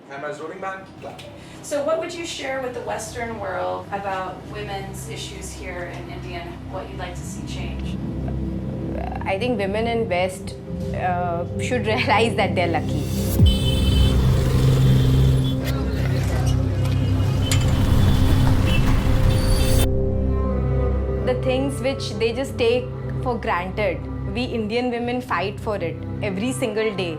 And my zoning band, clap. So what would you share with the Western world about women's issues here in India and what you'd like to see change? I think women in West should realize that they're lucky. The things which they just take for granted, we Indian women fight for it every single day.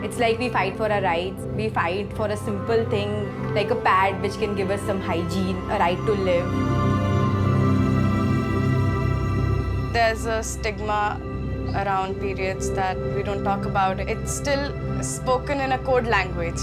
It's like we fight for our rights, we fight for a simple thing like a pad which can give us some hygiene, a right to live. There's a stigma around periods that we don't talk about. It's still spoken in a code language.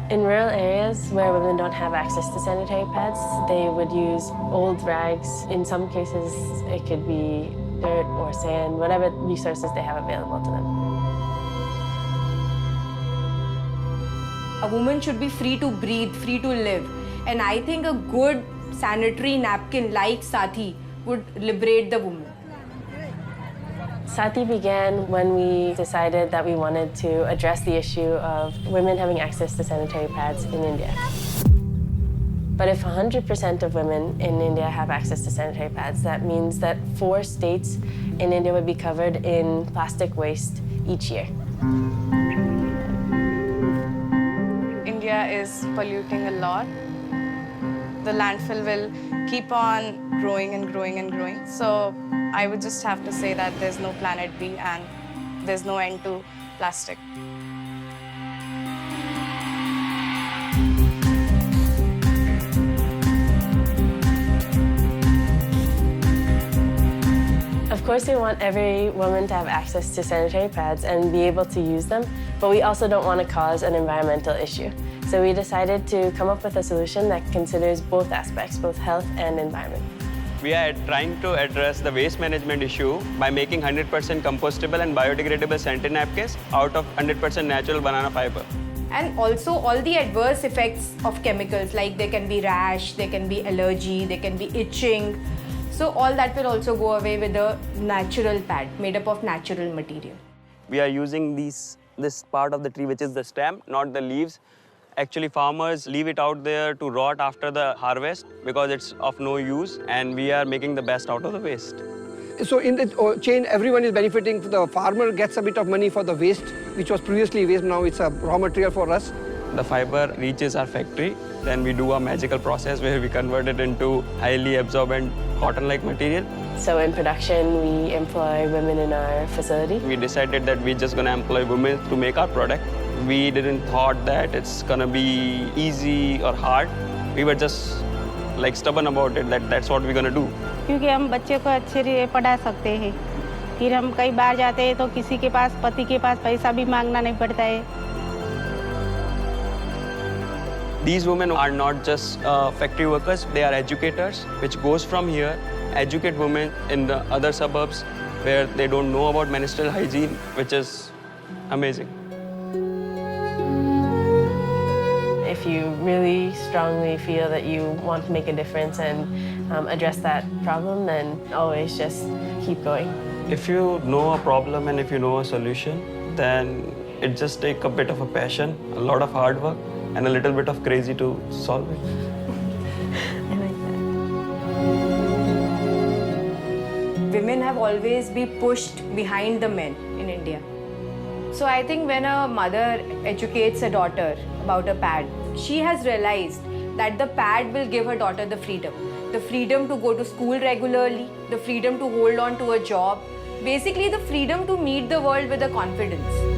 In rural areas where women don't have access to sanitary pads, they would use old rags. In some cases, it could be dirt or sand, whatever resources they have available to them. A woman should be free to breathe, free to live. And I think a good sanitary napkin like Saathi would liberate the woman. Saathi began when we decided that we wanted to address the issue of women having access to sanitary pads in India. But if 100% of women in India have access to sanitary pads, that means that 4 states in India would be covered in plastic waste each year. India is polluting a lot. The landfill will keep on growing and growing and growing. So I would just have to say that there's no planet B and there's no end to plastic. Of course, we want every woman to have access to sanitary pads and be able to use them, but we also don't want to cause an environmental issue. So we decided to come up with a solution that considers both aspects, both health and environment. We are trying to address the waste management issue by making 100% compostable and biodegradable sanitary napkins out of 100% natural banana fiber. And also all the adverse effects of chemicals, like there can be rash, there can be allergy, there can be itching. So all that will also go away with a natural pad made up of natural material. We are using this part of the tree, which is the stem, not the leaves. Actually, farmers leave it out there to rot after the harvest because it's of no use, and we are making the best out of the waste. So in the chain, everyone is benefiting. The farmer gets a bit of money for the waste, which was previously waste. Now it's a raw material for us. The fiber reaches our factory. Then we do a magical process where we convert it into highly absorbent cotton-like material. So in production, we employ women in our facility. We decided that we're just going to employ women to make our product. We didn't thought that it's going to be easy or hard. We were just like stubborn about it, that's what we're going to do. क्योंकि हम बच्चे को अच्छे से पढ़ा सकते हैं। फिर हम कई बार जाते हैं तो किसी के पास, पति के पास पैसा भी मांगना नहीं पड़ता है। These women are not just factory workers, they are educators, which goes from here, educate women in the other suburbs where they don't know about menstrual hygiene, which is amazing. If you really strongly feel that you want to make a difference and address that problem, then always just keep going. If you know a problem and if you know a solution, then it just takes a bit of a passion, a lot of hard work, and a little bit of crazy to solve it. I like that. Women have always been pushed behind the men in India. So I think when a mother educates a daughter about a pad, she has realized that the pad will give her daughter the freedom to go to school regularly, the freedom to hold on to a job, basically the freedom to meet the world with a confidence.